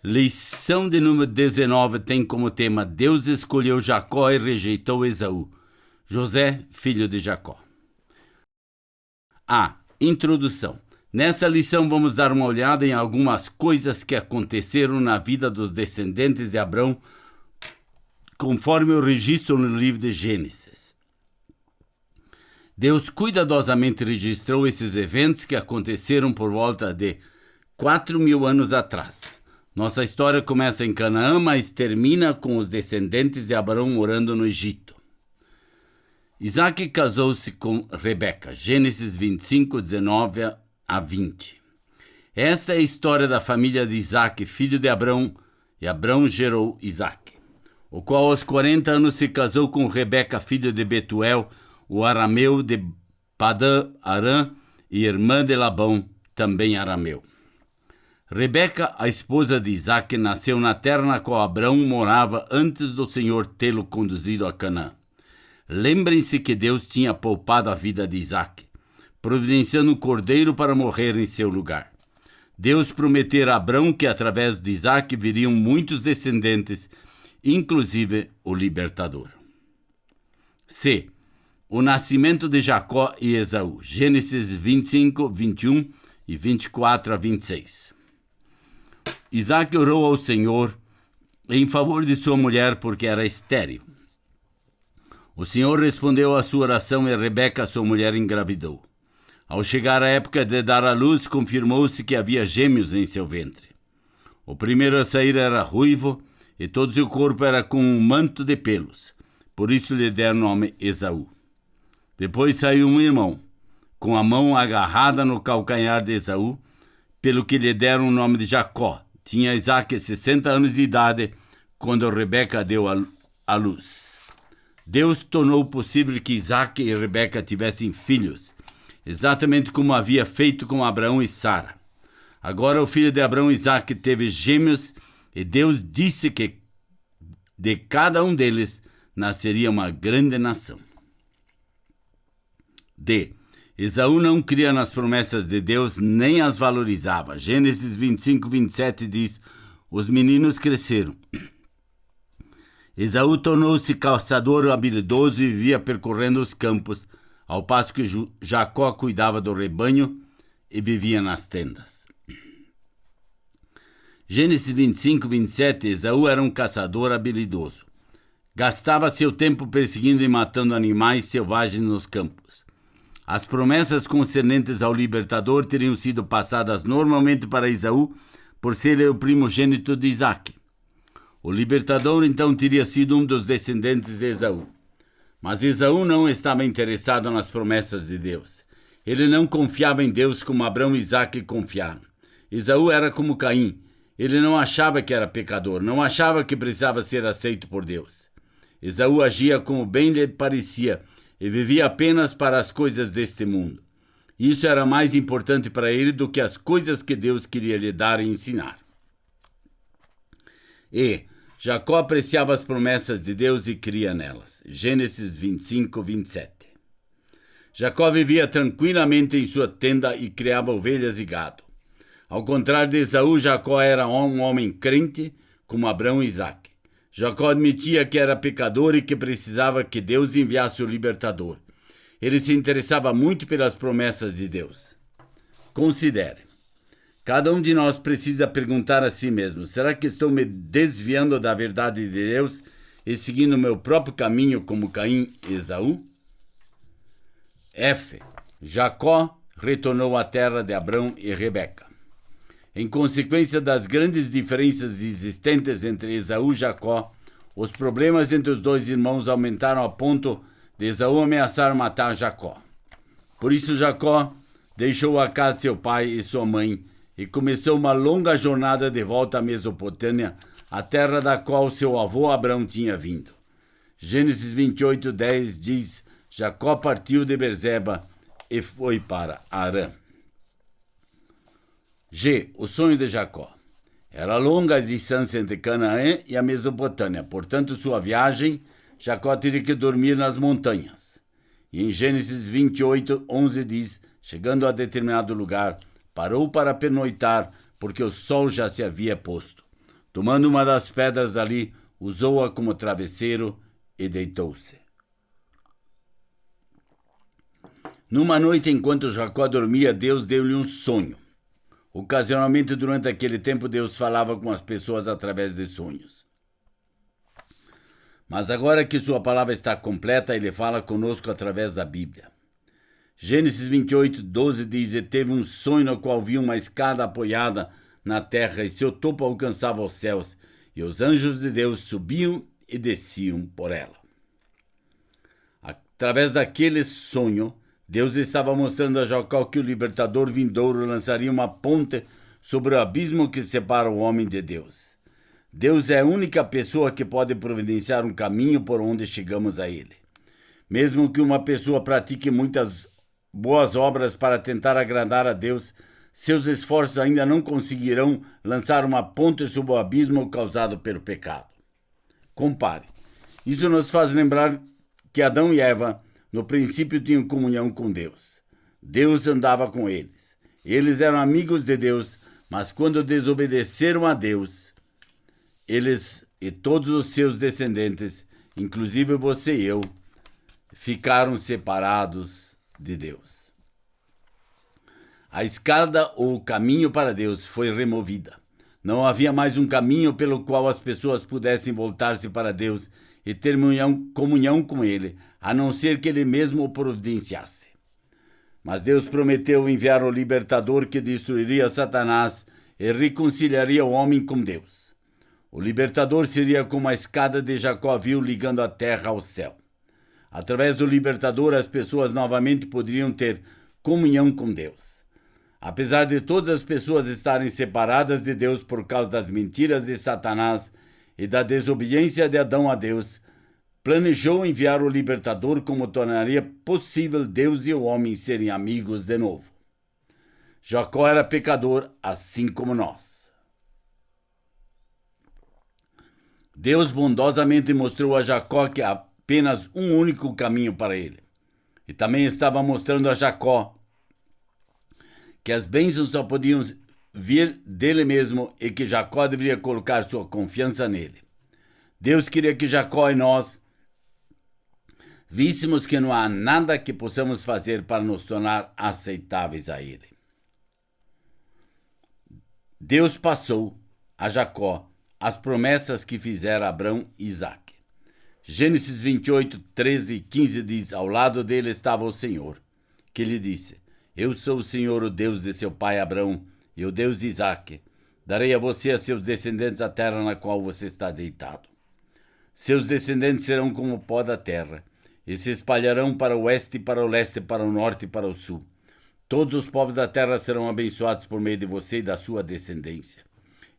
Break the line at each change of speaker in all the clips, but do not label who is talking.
Lição de número 19 tem como tema: Deus escolheu Jacó e rejeitou Esaú. José, filho de Jacó. Introdução. Nessa lição vamos dar uma olhada em algumas coisas que aconteceram na vida dos descendentes de Abrão, conforme o registro no livro de Gênesis. Deus cuidadosamente registrou esses eventos que aconteceram por volta de 4.000 anos atrás. Nossa história começa em Canaã, mas termina com os descendentes de Abrão morando no Egito. Isaac casou-se com Rebeca, Gênesis 25, 19 a 20. Esta é a história da família de Isaac, filho de Abrão, e Abrão gerou Isaac, o qual aos 40 anos se casou com Rebeca, filho de Betuel, o arameu de Padã Arã, e irmã de Labão, também arameu. Rebeca, a esposa de Isaac, nasceu na terra na qual Abrão morava antes do Senhor tê-lo conduzido a Canaã. Lembrem-se que Deus tinha poupado a vida de Isaac, providenciando um cordeiro para morrer em seu lugar. Deus prometera a Abrão que através de Isaac viriam muitos descendentes, inclusive o libertador. C. O nascimento de Jacó e Esaú. Gênesis 25, 21 e 24 a 26. Isaac orou ao Senhor em favor de sua mulher porque era estéril. O Senhor respondeu à sua oração e Rebeca, sua mulher, engravidou. Ao chegar a época de dar à luz, confirmou-se que havia gêmeos em seu ventre. O primeiro a sair era ruivo e todo o seu corpo era com um manto de pelos. Por isso lhe deram o nome Esaú. Depois saiu um irmão, com a mão agarrada no calcanhar de Esaú, pelo que lhe deram o nome de Jacó. Tinha Isaac 60 anos de idade quando Rebeca deu à luz. Deus tornou possível que Isaac e Rebeca tivessem filhos, exatamente como havia feito com Abraão e Sara. Agora o filho de Abraão, Isaac, teve gêmeos e Deus disse que de cada um deles nasceria uma grande nação. D. Esaú não cria nas promessas de Deus nem as valorizava. Gênesis 25, 27 diz: os meninos cresceram. Esaú tornou-se caçador habilidoso e vivia percorrendo os campos, ao passo que Jacó cuidava do rebanho e vivia nas tendas. Gênesis 25, 27, Esaú era um caçador habilidoso. Gastava seu tempo perseguindo e matando animais selvagens nos campos. As promessas concernentes ao libertador teriam sido passadas normalmente para Esaú, por ser ele o primogênito de Isaac. O libertador então teria sido um dos descendentes de Esaú. Mas Esaú não estava interessado nas promessas de Deus. Ele não confiava em Deus como Abrão e Isaac confiaram. Esaú era como Caim. Ele não achava que era pecador, não achava que precisava ser aceito por Deus. Esaú agia como bem lhe parecia e vivia apenas para as coisas deste mundo. Isso era mais importante para ele do que as coisas que Deus queria lhe dar e ensinar. E Jacó apreciava as promessas de Deus e cria nelas. Gênesis 25, 27. Jacó vivia tranquilamente em sua tenda e criava ovelhas e gado. Ao contrário de Esaú, Jacó era um homem crente, como Abrão e Isaac. Jacó admitia que era pecador e que precisava que Deus enviasse o libertador. Ele se interessava muito pelas promessas de Deus. Considere. Cada um de nós precisa perguntar a si mesmo: será que estou me desviando da verdade de Deus e seguindo o meu próprio caminho como Caim e Esaú? F. Jacó retornou à terra de Abrão e Rebeca. Em consequência das grandes diferenças existentes entre Esaú e Jacó, os problemas entre os dois irmãos aumentaram a ponto de Esaú ameaçar matar Jacó. Por isso Jacó deixou a casa de seu pai e sua mãe e começou uma longa jornada de volta à Mesopotâmia, a terra da qual seu avô Abrão tinha vindo. Gênesis 28, 10 diz: Jacó partiu de Berseba e foi para Harã. G. O sonho de Jacó. Era longa a distância entre Canaã e a Mesopotâmia, portanto, sua viagem, Jacó teria que dormir nas montanhas. E em Gênesis 28, 11 diz, chegando a determinado lugar, parou para pernoitar, porque o sol já se havia posto. Tomando uma das pedras dali, usou-a como travesseiro e deitou-se. Numa noite, enquanto Jacó dormia, Deus deu-lhe um sonho. Ocasionalmente, durante aquele tempo, Deus falava com as pessoas através de sonhos. Mas agora que sua palavra está completa, ele fala conosco através da Bíblia. Gênesis 28, 12 diz, e teve um sonho no qual viu uma escada apoiada na terra, e seu topo alcançava os céus, e os anjos de Deus subiam e desciam por ela. Através daquele sonho, Deus estava mostrando a Jacó que o libertador vindouro lançaria uma ponte sobre o abismo que separa o homem de Deus. Deus é a única pessoa que pode providenciar um caminho por onde chegamos a Ele. Mesmo que uma pessoa pratique muitas boas obras para tentar agradar a Deus, seus esforços ainda não conseguirão lançar uma ponte sobre o abismo causado pelo pecado. Compare. Isso nos faz lembrar que Adão e Eva, no princípio, tinham comunhão com Deus. Deus andava com eles. Eles eram amigos de Deus, mas quando desobedeceram a Deus, eles e todos os seus descendentes, inclusive você e eu, ficaram separados de Deus. A escada ou o caminho para Deus foi removida. Não havia mais um caminho pelo qual as pessoas pudessem voltar-se para Deus e ter comunhão com Ele, a não ser que Ele mesmo o providenciasse. Mas Deus prometeu enviar o libertador que destruiria Satanás e reconciliaria o homem com Deus. O libertador seria como a escada de Jacó viu ligando a terra ao céu. Através do libertador, as pessoas novamente poderiam ter comunhão com Deus. Apesar de todas as pessoas estarem separadas de Deus por causa das mentiras de Satanás e da desobediência de Adão a Deus, planejou enviar o libertador como tornaria possível Deus e o homem serem amigos de novo. Jacó era pecador, assim como nós. Deus bondosamente mostrou a Jacó que há apenas um único caminho para ele. E também estava mostrando a Jacó que as bênçãos só podiam vir dele mesmo e que Jacó deveria colocar sua confiança nele. Deus queria que Jacó e nós víssemos que não há nada que possamos fazer para nos tornar aceitáveis a ele. Deus passou a Jacó as promessas que fizera a Abrão e Isaque. Gênesis 28, 13 e 15 diz, ao lado dele estava o Senhor, que lhe disse, eu sou o Senhor, o Deus de seu pai Abrão e o Deus de Isaque. Darei a você e a seus descendentes a terra na qual você está deitado. Seus descendentes serão como o pó da terra, e se espalharão para o oeste, para o leste, para o norte e para o sul. Todos os povos da terra serão abençoados por meio de você e da sua descendência.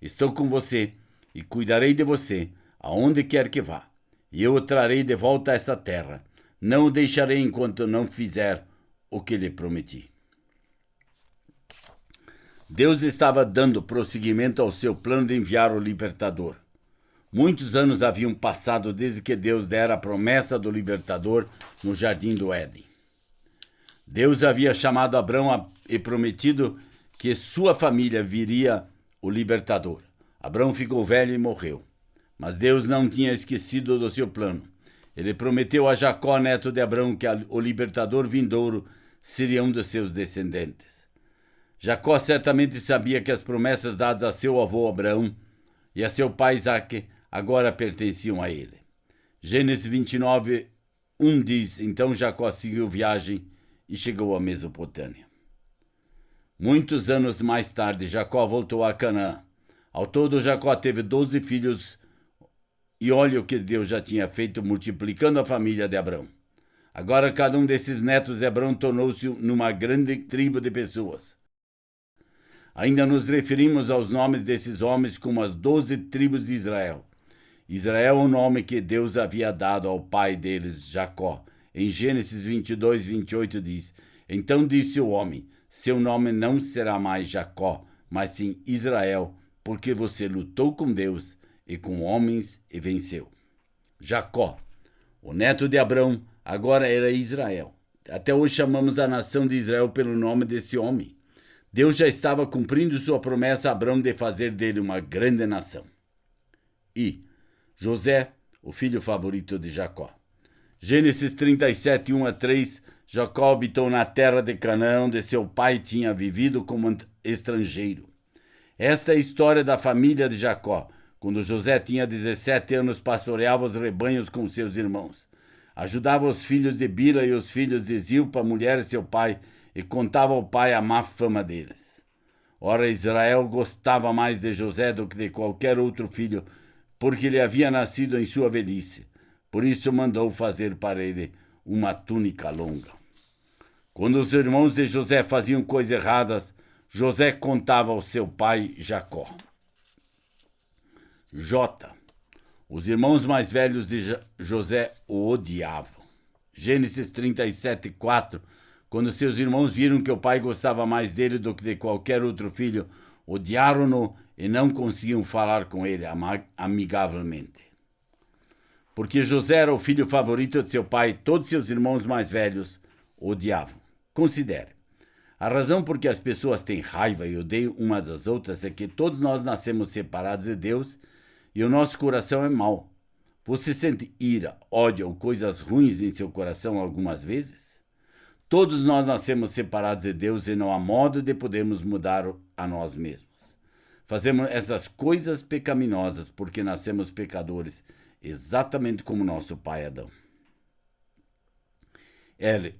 Estou com você e cuidarei de você, aonde quer que vá. E eu o trarei de volta a essa terra. Não o deixarei enquanto não fizer o que lhe prometi. Deus estava dando prosseguimento ao seu plano de enviar o libertador. Muitos anos haviam passado desde que Deus dera a promessa do libertador no jardim do Éden. Deus havia chamado Abrão e prometido que sua família viria o libertador. Abrão ficou velho e morreu. Mas Deus não tinha esquecido do seu plano. Ele prometeu a Jacó, neto de Abrão, que o libertador vindouro seria um dos seus descendentes. Jacó certamente sabia que as promessas dadas a seu avô Abrão e a seu pai Isaque agora pertenciam a ele. Gênesis 29, 1 diz, então Jacó seguiu viagem e chegou à Mesopotâmia. Muitos anos mais tarde, Jacó voltou a Canaã. Ao todo, Jacó teve 12 filhos e olha o que Deus já tinha feito multiplicando a família de Abrão. Agora cada um desses netos de Abrão tornou-se numa grande tribo de pessoas. Ainda nos referimos aos nomes desses homens como as 12 tribos de Israel. Israel é o nome que Deus havia dado ao pai deles, Jacó. Em Gênesis 22, 28 diz, então disse o homem, seu nome não será mais Jacó, mas sim Israel, porque você lutou com Deus e com homens e venceu. Jacó, o neto de Abrão, agora era Israel. Até hoje chamamos a nação de Israel pelo nome desse homem. Deus já estava cumprindo sua promessa a Abrão de fazer dele uma grande nação. E José, o filho favorito de Jacó. Gênesis 37, 1-3, Jacó habitou na terra de Canaã, onde seu pai tinha vivido como estrangeiro. Esta é a história da família de Jacó. Quando José tinha 17 anos, pastoreava os rebanhos com seus irmãos. Ajudava os filhos de Bila e os filhos de Zilpa, mulher de seu pai, e contava ao pai a má fama deles. Ora, Israel gostava mais de José do que de qualquer outro filho, porque ele havia nascido em sua velhice. Por isso mandou fazer para ele uma túnica longa. Quando os irmãos de José faziam coisas erradas, José contava ao seu pai Jacó. Os irmãos mais velhos de José o odiavam. Gênesis 37, 4. Quando seus irmãos viram que o pai gostava mais dele do que de qualquer outro filho, odiaram-no e não conseguiam falar com ele amigavelmente. Porque José era o filho favorito de seu pai, todos seus irmãos mais velhos o odiavam. Considere. A razão por que as pessoas têm raiva e odeiam umas às outras é que todos nós nascemos separados de Deus e o nosso coração é mau. Você sente ira, ódio ou coisas ruins em seu coração algumas vezes? Todos nós nascemos separados de Deus e não há modo de podermos mudar a nós mesmos. Fazemos essas coisas pecaminosas porque nascemos pecadores, exatamente como nosso pai Adão.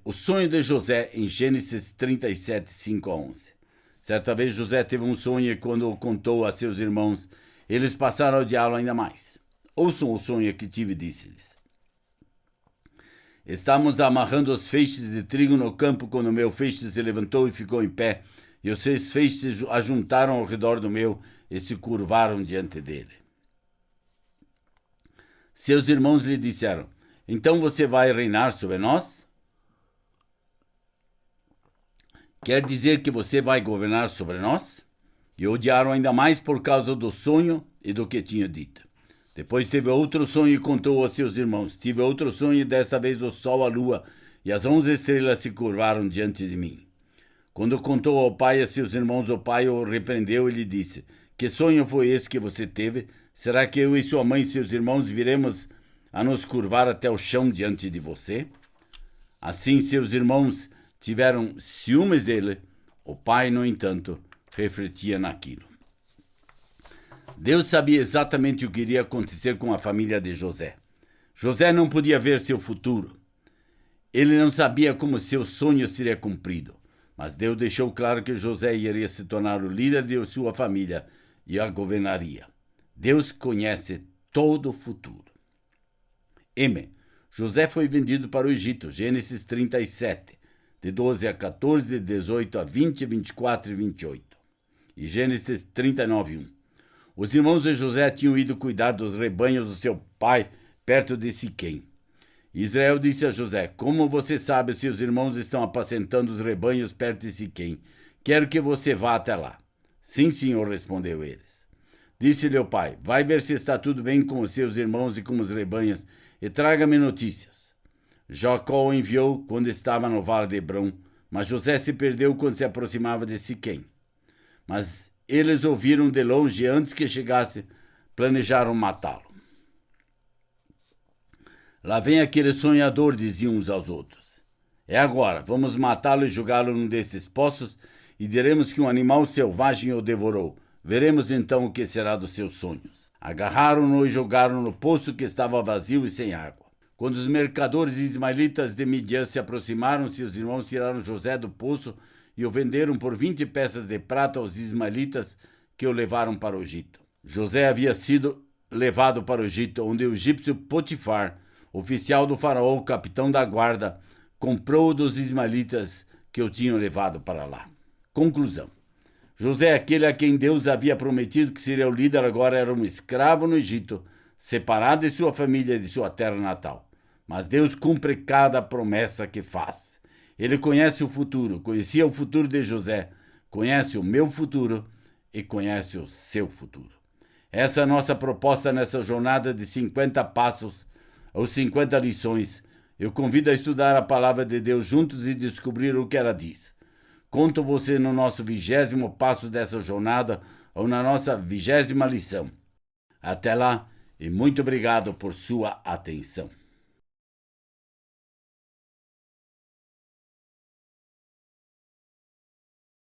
O sonho de José em Gênesis 37, 5-11. Certa vez José teve um sonho e quando o contou a seus irmãos, eles passaram a odiá-lo ainda mais. Ouçam o sonho que tive, disse-lhes. Estávamos amarrando os feixes de trigo no campo quando o meu feixe se levantou e ficou em pé, e os 6 feixes se ajuntaram ao redor do meu e se curvaram diante dele. Seus irmãos lhe disseram, então você vai reinar sobre nós? Quer dizer que você vai governar sobre nós? E odiaram ainda mais por causa do sonho e do que tinha dito. Depois teve outro sonho e contou aos seus irmãos. Tive outro sonho e desta vez o sol, a lua e as 11 estrelas se curvaram diante de mim. Quando contou ao pai e a seus irmãos, o pai o repreendeu e lhe disse, que sonho foi esse que você teve? Será que eu e sua mãe e seus irmãos viremos a nos curvar até o chão diante de você? Assim seus irmãos tiveram ciúmes dele. O pai, no entanto, refletia naquilo. Deus sabia exatamente o que iria acontecer com a família de José. José não podia ver seu futuro. Ele não sabia como seu sonho seria cumprido. Mas Deus deixou claro que José iria se tornar o líder de sua família e a governaria. Deus conhece todo o futuro. José foi vendido para o Egito, Gênesis 37, de 12-14, de 18-20, 24 e 28. E Gênesis 39, 1. Os irmãos de José tinham ido cuidar dos rebanhos do seu pai, perto de Siquém. Israel disse a José, como você sabe, seus irmãos estão apacentando os rebanhos perto de Siquém. Quero que você vá até lá. Sim, senhor, respondeu eles. Disse-lhe o pai, vai ver se está tudo bem com os seus irmãos e com os rebanhos, e traga-me notícias. Jacó o enviou quando estava no vale de Hebrom, mas José se perdeu quando se aproximava de Siquém. Mas eles ouviram de longe, antes que chegasse, planejaram matá-lo. Lá vem aquele sonhador, diziam uns aos outros. É agora, vamos matá-lo e jogá-lo num desses poços e diremos que um animal selvagem o devorou. Veremos então o que será dos seus sonhos. Agarraram-no e jogaram no poço que estava vazio e sem água. Quando os mercadores ismaelitas de Midian se aproximaram, seus irmãos tiraram José do poço e o venderam por 20 peças de prata aos ismaelitas que o levaram para o Egito. José havia sido levado para o Egito, onde o egípcio Potifar, oficial do faraó, capitão da guarda, comprou dos ismaelitas que o tinham levado para lá. Conclusão. José, aquele a quem Deus havia prometido que seria o líder, agora era um escravo no Egito, separado de sua família e de sua terra natal. Mas Deus cumpre cada promessa que faz. Ele conhece o futuro, conhecia o futuro de José, conhece o meu futuro e conhece o seu futuro. Essa é a nossa proposta nessa jornada de 50 passos ou 50 lições. Eu convido a estudar a palavra de Deus juntos e descobrir o que ela diz. Conto você no nosso 20º passo dessa jornada ou na nossa 20ª lição. Até lá e muito obrigado por sua atenção.